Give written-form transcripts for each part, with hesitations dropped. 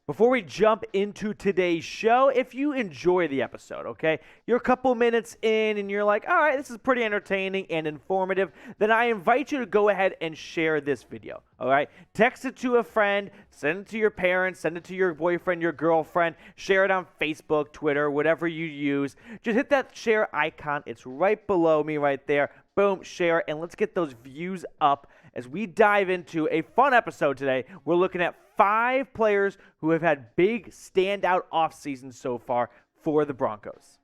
Before we jump into today's show, if you enjoy the episode, okay, you're a couple minutes in and you're like, all right, this is pretty entertaining and informative, then I invite you to go ahead and share this video, all right? Text it to a friend, send it to your parents, send it to your boyfriend, your girlfriend, share it on Facebook, Twitter, whatever you use. Just hit that share icon. It's right below me right there. Boom, share, and let's get those views up as we dive into a fun episode today. We're looking at 5 players who have had big standout off seasons so far for the Broncos.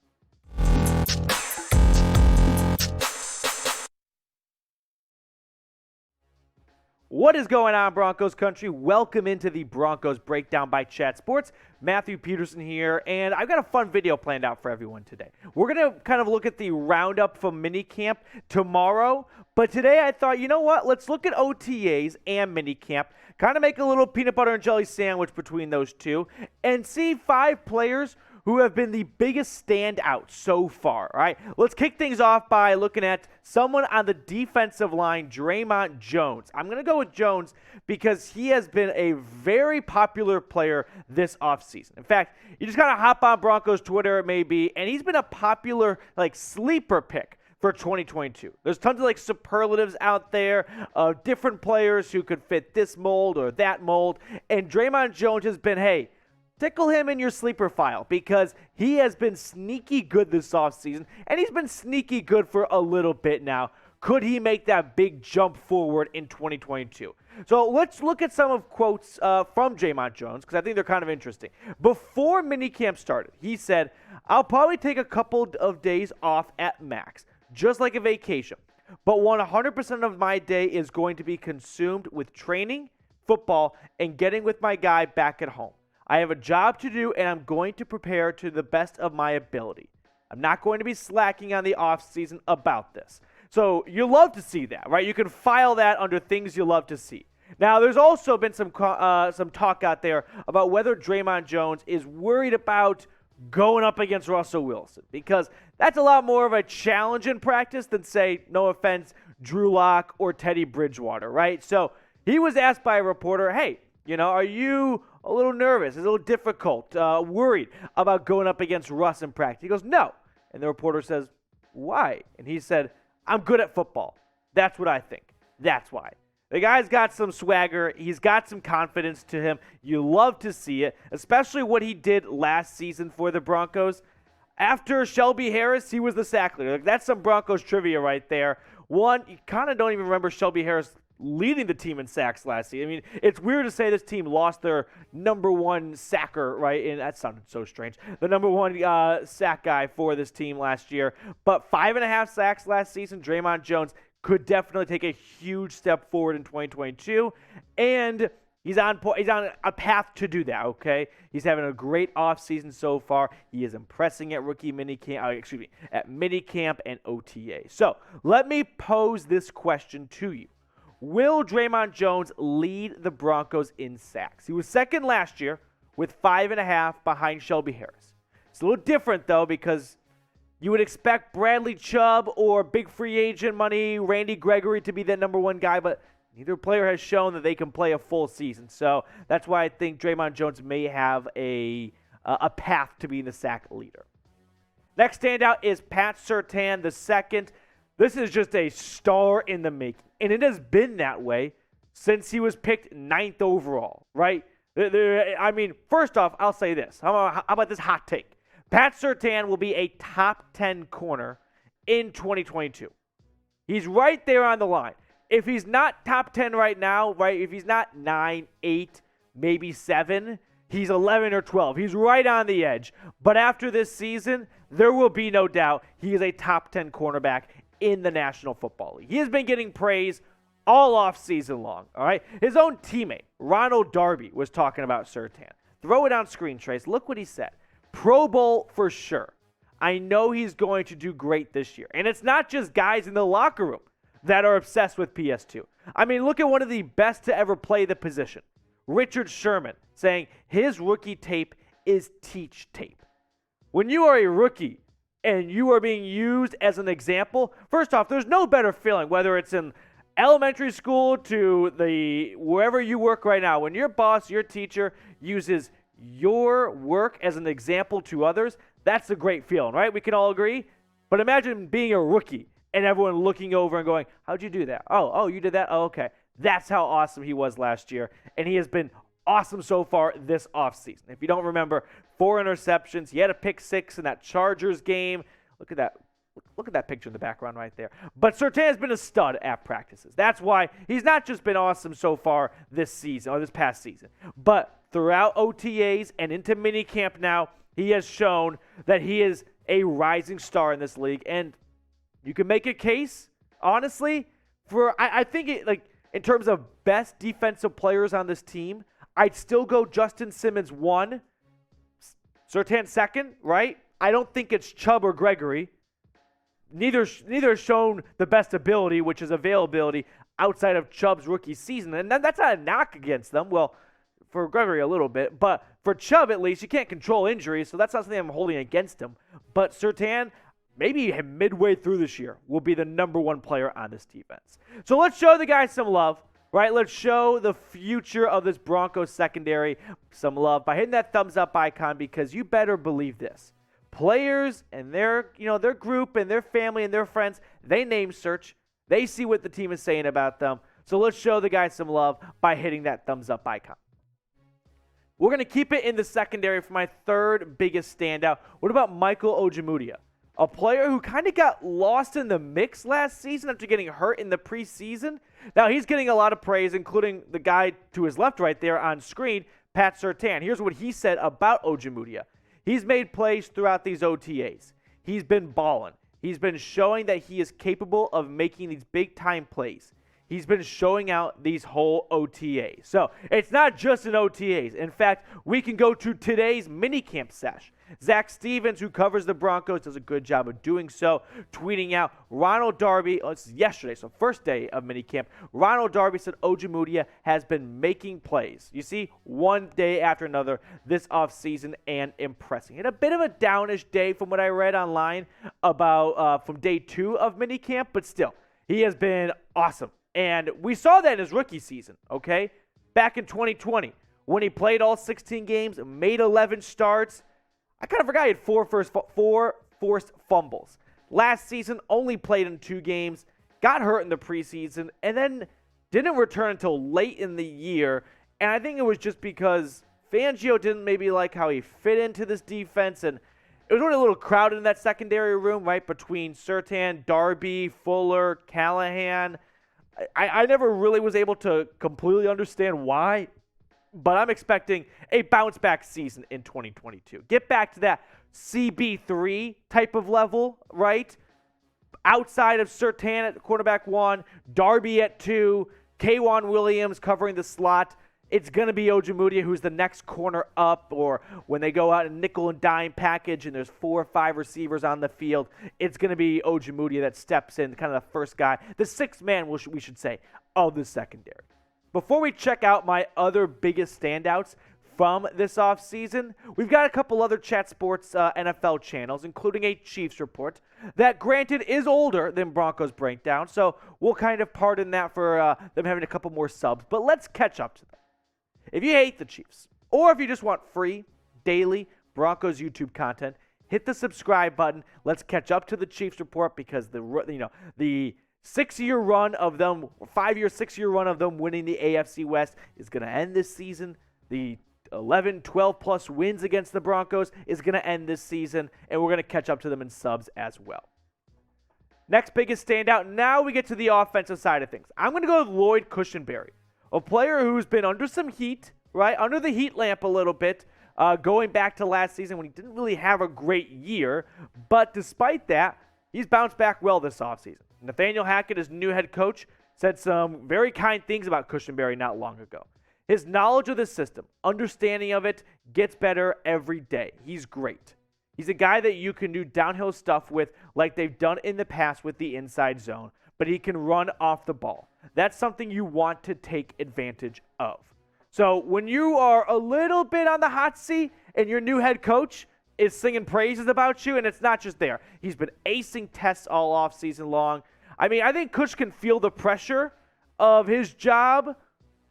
What is going on, Broncos country? Welcome into the Broncos Breakdown by Chat Sports. Matthew Peterson here, and I've got a fun video planned out for everyone today. We're going to kind of look at the roundup from minicamp tomorrow, but today I thought, you know what? Let's look at OTAs and minicamp, kind of make a little peanut butter and jelly sandwich between those two, and see 5 players who have been the biggest standout so far, all right? Let's kick things off by looking at someone on the defensive line, Dremont Jones. I'm going to go with Jones because he has been a very popular player this offseason. In fact, you just kind of hop on Broncos Twitter, it may be, and he's been a popular, sleeper pick for 2022. There's tons of superlatives out there of different players who could fit this mold or that mold, and Dremont Jones has been, hey, tickle him in your sleeper file because he has been sneaky good this offseason, and he's been sneaky good for a little bit now. Could he make that big jump forward in 2022? So let's look at some of quotes from Dremont Jones because I think they're kind of interesting. Before minicamp started, he said, "I'll probably take a couple of days off at max, just like a vacation, but 100% of my day is going to be consumed with training, football, and getting with my guy back at home. I have a job to do, and I'm going to prepare to the best of my ability. I'm not going to be slacking on the offseason about this." So you love to see that, right? You can file that under things you love to see. Now, there's also been some talk out there about whether Dremont Jones is worried about going up against Russell Wilson, because that's a lot more of a challenge in practice than, say, no offense, Drew Lock or Teddy Bridgewater, right? So he was asked by a reporter, hey, are you a little nervous, a little difficult, worried about going up against Russ in practice? He goes, no. And the reporter says, why? And he said, I'm good at football. That's what I think. That's why. The guy's got some swagger. He's got some confidence to him. You love to see it, especially what he did last season for the Broncos. After Shelby Harris, he was the sack leader. That's some Broncos trivia right there. One, you kind of don't even remember Shelby Harris leading the team in sacks last season. I mean, it's weird to say this team lost their number one sacker, right? And that sounded so strange. The number one sack guy for this team last year. But 5.5 sacks last season. Dremont Jones could definitely take a huge step forward in 2022. And he's on a path to do that, okay? He's having a great offseason so far. He is impressing at at minicamp and OTA. So let me pose this question to you. Will Dremont Jones lead the Broncos in sacks? He was second last year with 5.5 behind Shelby Harris. It's a little different, though, because you would expect Bradley Chubb or big free agent money, Randy Gregory, to be that number one guy, but neither player has shown that they can play a full season. So that's why I think Dremont Jones may have a path to being the sack leader. Next standout is Pat Surtain II. This is just a star in the making, and it has been that way since he was picked 9th overall, right? I mean, first off, I'll say this. How about this hot take? Pat Surtain will be a top 10 corner in 2022. He's right there on the line. If he's not top 10 right now, right, if he's not 9, 8, maybe 7, he's 11 or 12. He's right on the edge. But after this season, there will be no doubt he is a top 10 cornerback in the National Football League. He has been getting praise all off season long, all right? His own teammate, Ronald Darby, was talking about Surtain. Throw it on screen, Trace. Look what he said. Pro Bowl for sure. I know he's going to do great this year. And it's not just guys in the locker room that are obsessed with PS2. I mean, look at one of the best to ever play the position, Richard Sherman, saying his rookie tape is teach tape. When you are a rookie and you are being used as an example, first off, there's no better feeling, whether it's in elementary school to wherever you work right now, when your boss, your teacher uses your work as an example to others, that's a great feeling, right? We can all agree. But imagine being a rookie and everyone looking over and going, how'd you do that? Oh, you did that? Oh, okay. That's how awesome he was last year. And he has been awesome so far this offseason. If you don't remember, 4 interceptions. He had a pick 6 in that Chargers game. Look at that. Look at that picture in the background right there. But Surtain has been a stud at practices. That's why he's not just been awesome so far this season or this past season, but throughout OTAs and into minicamp now, he has shown that he is a rising star in this league. And you can make a case, honestly, for I think in terms of best defensive players on this team, I'd still go Justin Simmons 1, Surtain 2nd, right? I don't think it's Chubb or Gregory. Neither has shown the best ability, which is availability, outside of Chubb's rookie season. And that's not a knock against them. Well, for Gregory a little bit. But for Chubb, at least, you can't control injuries, so that's not something I'm holding against him. But Surtain, maybe midway through this year, will be the number 1 player on this defense. So let's show the guys some love, right? Let's show the future of this Broncos secondary some love by hitting that thumbs up icon, because you better believe this. Players and their group and their family and their friends, they name search. They see what the team is saying about them. So let's show the guys some love by hitting that thumbs up icon. We're going to keep it in the secondary for my third biggest standout. What about Michael Ojemudia? A player who kind of got lost in the mix last season after getting hurt in the preseason. Now he's getting a lot of praise, including the guy to his left right there on screen, Pat Surtain. Here's what he said about Ojemudia. He's made plays throughout these OTAs. He's been balling. He's been showing that he is capable of making these big-time plays. He's been showing out these whole OTAs. So it's not just in OTAs. In fact, we can go to today's minicamp sesh. Zach Stevens, who covers the Broncos, does a good job of doing so, tweeting out Ronald Darby. It's yesterday, so first day of minicamp. Ronald Darby said Ojemudia has been making plays. You see, one day after another this offseason and impressing. And a bit of a downish day from what I read online about from day 2 of minicamp, but still, he has been awesome. And we saw that in his rookie season, okay? Back in 2020, when he played all 16 games, made 11 starts. I kind of forgot he had 4 forced fumbles. Last season, only played in 2 games, got hurt in the preseason, and then didn't return until late in the year. And I think it was just because Fangio didn't maybe like how he fit into this defense, and it was really a little crowded in that secondary room, right, between Surtain, Darby, Fuller, Callahan. I never really was able to completely understand why, but I'm expecting a bounce-back season in 2022. Get back to that CB3 type of level, right? Outside of Surtain at quarterback 1, Darby at 2, K'Wan Williams covering the slot. It's going to be Ojemudia who's the next corner up, or when they go out in nickel and dime package and there's 4 or 5 receivers on the field, it's going to be Ojemudia that steps in, kind of the first guy, the 6th man, we should say, of the secondary. Before we check out my other biggest standouts from this offseason, we've got a couple other Chat Sports NFL channels, including a Chiefs report that, granted, is older than Broncos Breakdown, so we'll kind of pardon that for them having a couple more subs, but let's catch up to them. If you hate the Chiefs, or if you just want free, daily Broncos YouTube content, hit the subscribe button. Let's catch up to the Chiefs report, because the 6-year run of them, 5-year, 6-year run of them winning the AFC West is going to end this season. The 11, 12-plus wins against the Broncos is going to end this season, and we're going to catch up to them in subs as well. Next biggest standout, now we get to the offensive side of things. I'm going to go with Lloyd Cushenberry, a player who's been under some heat, right? Under the heat lamp a little bit, going back to last season when he didn't really have a great year. But despite that, he's bounced back well this offseason. Nathaniel Hackett, his new head coach, said some very kind things about Cushenberry not long ago. His knowledge of the system, understanding of it, gets better every day. He's great. He's a guy that you can do downhill stuff with like they've done in the past with the inside zone, but he can run off the ball. That's something you want to take advantage of. So when you are a little bit on the hot seat and your new head coach is singing praises about you, and it's not just there. He's been acing tests all offseason long. I mean, I think Kush can feel the pressure of his job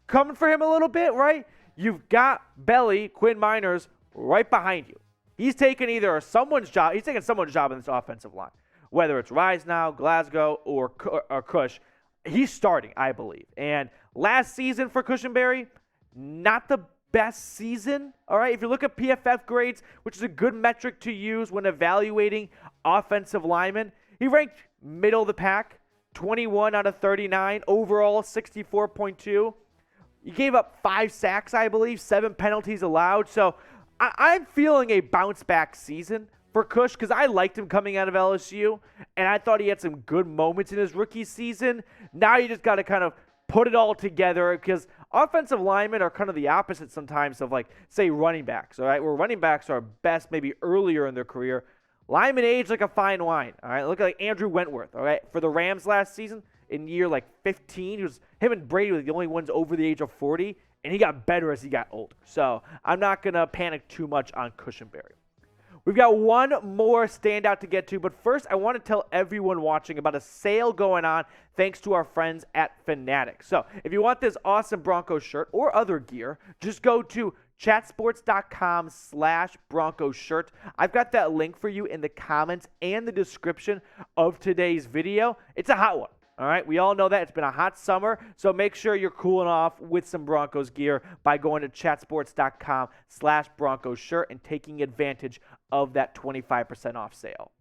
coming for him a little bit, right? you've got Belly, Quinn Miners, right behind you. He's taking someone's job in this offensive line. Whether it's Rise Now, Glasgow, or Cush, he's starting, I believe. And last season for Cushenberry, not the best season. All right, if you look at PFF grades, which is a good metric to use when evaluating offensive linemen, he ranked middle of the pack, 21 out of 39, overall 64.2. He gave up 5 sacks, I believe, 7 penalties allowed. So I'm feeling a bounce-back season for Cush because I liked him coming out of LSU, and I thought he had some good moments in his rookie season. Now you just got to kind of put it all together because offensive linemen are kind of the opposite sometimes of, like, say, running backs, all right? Where running backs are best maybe earlier in their career. Linemen age like a fine wine, all right? Look at like Andrew Wentworth, all right? For the Rams last season, in year like 15, him and Brady were the only ones over the age of 40, and he got better as he got older. So I'm not going to panic too much on Cushenberry. We've got one more standout to get to, but first I want to tell everyone watching about a sale going on thanks to our friends at Fanatics. So if you want this awesome Broncos shirt or other gear, just go to chatsports.com/Broncos shirt. I've got that link for you in the comments and the description of today's video. It's a hot one. All right, we all know that. It's been a hot summer, so make sure you're cooling off with some Broncos gear by going to chatsports.com/Broncos shirt and taking advantage of that 25% off sale.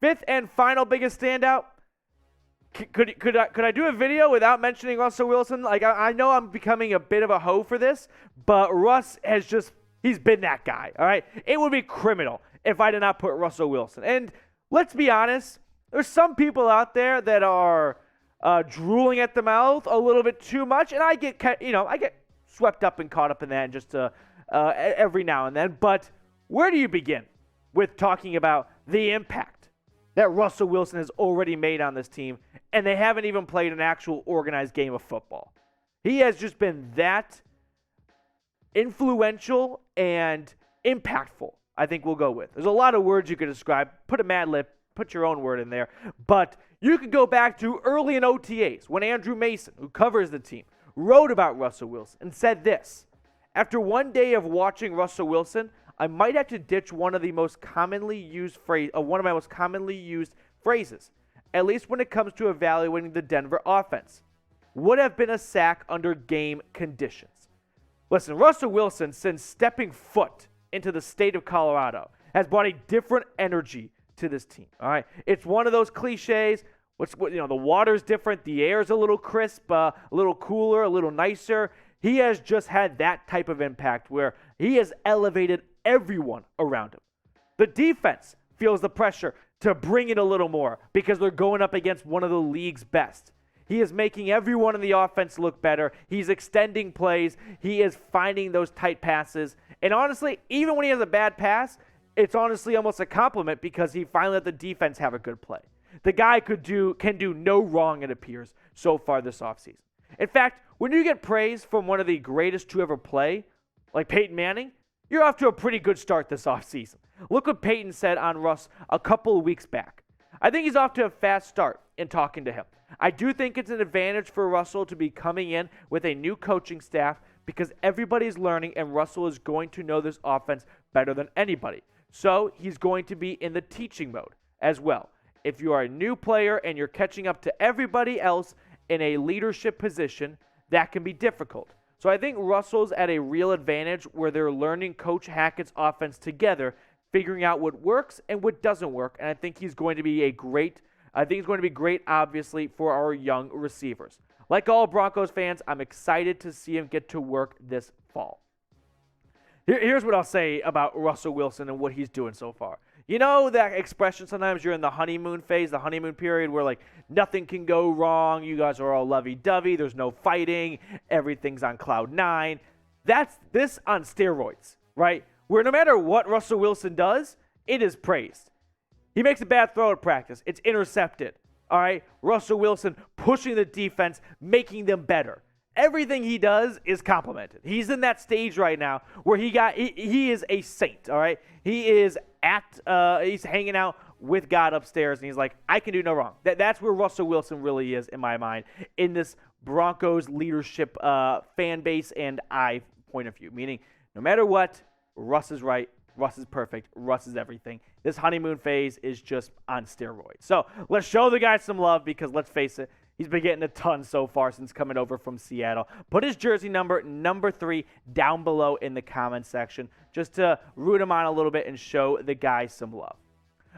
Fifth and final biggest standout. Could I do a video without mentioning Russell Wilson? Like, I know I'm becoming a bit of a hoe for this, but Russ he's been that guy, all right? It would be criminal if I did not put Russell Wilson. And let's be honest, there's some people out there that are drooling at the mouth a little bit too much, and I get swept up and caught up in that just every now and then. But where do you begin with talking about the impact that Russell Wilson has already made on this team, and they haven't even played an actual organized game of football? He has just been that influential and impactful, I think we'll go with. There's a lot of words you could describe. Put a Mad Lib. Put your own word in there. But you could go back to early in OTAs when Andrew Mason, who covers the team, wrote about Russell Wilson and said this: after one day of watching Russell Wilson, I might have to ditch one of my most commonly used phrases, at least when it comes to evaluating the Denver offense. Would have been a sack under game conditions. Listen, Russell Wilson, since stepping foot into the state of Colorado, has brought a different energy to this team. All right, it's one of those cliches. The water's different, the air's a little crisp, a little cooler, a little nicer. He has just had that type of impact where he has elevated everyone around him. The defense feels the pressure to bring it a little more because they're going up against one of the league's best. He is making everyone in the offense look better. He's extending plays. He is finding those tight passes. And honestly, even when he has a bad pass, it's honestly almost a compliment because he finally let the defense have a good play. The guy can do no wrong, it appears, so far this offseason. In fact, when you get praise from one of the greatest to ever play, like Peyton Manning, you're off to a pretty good start this offseason. Look what Peyton said on Russ a couple of weeks back. I think he's off to a fast start in talking to him. I do think it's an advantage for Russell to be coming in with a new coaching staff because everybody's learning and Russell is going to know this offense better than anybody. So he's going to be in the teaching mode as well. If you are a new player and you're catching up to everybody else in a leadership position, that can be difficult. So I think Russell's at a real advantage where they're learning Coach Hackett's offense together, figuring out what works and what doesn't work. And I think he's going to be great, obviously, for our young receivers. Like all Broncos fans, I'm excited to see him get to work this fall. Here's what I'll say about Russell Wilson and what he's doing so far. You know that expression sometimes you're in the honeymoon phase, the honeymoon period where like nothing can go wrong. You guys are all lovey-dovey. There's no fighting. Everything's on cloud 9. That's this on steroids, right? Where no matter what Russell Wilson does, it is praised. He makes a bad throw at practice. It's intercepted. All right? Russell Wilson pushing the defense, making them better. Everything he does is complimented. He's in that stage right now where he is a saint, all right? He is he's hanging out with God upstairs, and he's like, I can do no wrong. That's where Russell Wilson really is, in my mind, in this Broncos leadership fan base, and I point of view, meaning no matter what, Russ is right, Russ is perfect, Russ is everything. This honeymoon phase is just on steroids. So let's show the guy some love because let's face it, he's been getting a ton so far since coming over from Seattle. Put his jersey number 3 down below in the comments section just to root him on a little bit and show the guy some love.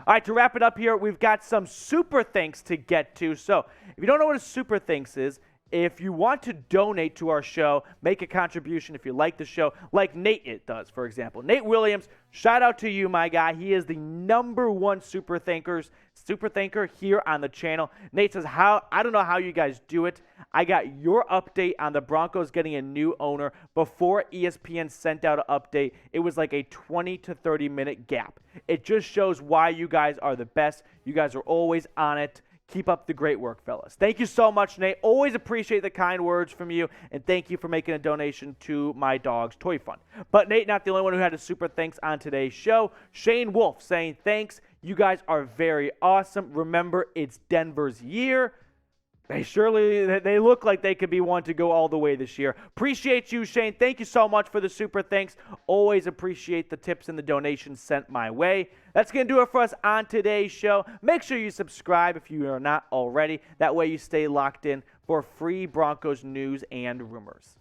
All right, to wrap it up here, we've got some super thanks to get to. So if you don't know what a super thanks is, if you want to donate to our show, make a contribution if you like the show, like Nate does, for example. Nate Williams, shout out to you, my guy. He is the #1 super thanker here on the channel. Nate says, I don't know how you guys do it. I got your update on the Broncos getting a new owner before ESPN sent out an update. It was like a 20 to 30-minute gap. It just shows why you guys are the best. You guys are always on it. Keep up the great work, fellas. Thank you so much, Nate. Always appreciate the kind words from you, and thank you for making a donation to my dog's toy fund. But Nate, not the only one who had a super thanks on today's show. Shane Wolf saying, thanks. You guys are very awesome. Remember, it's Denver's year. They look like they could be one to go all the way this year. Appreciate you, Shane. Thank you so much for the super thanks. Always appreciate the tips and the donations sent my way. That's going to do it for us on today's show. Make sure you subscribe if you are not already. That way you stay locked in for free Broncos news and rumors.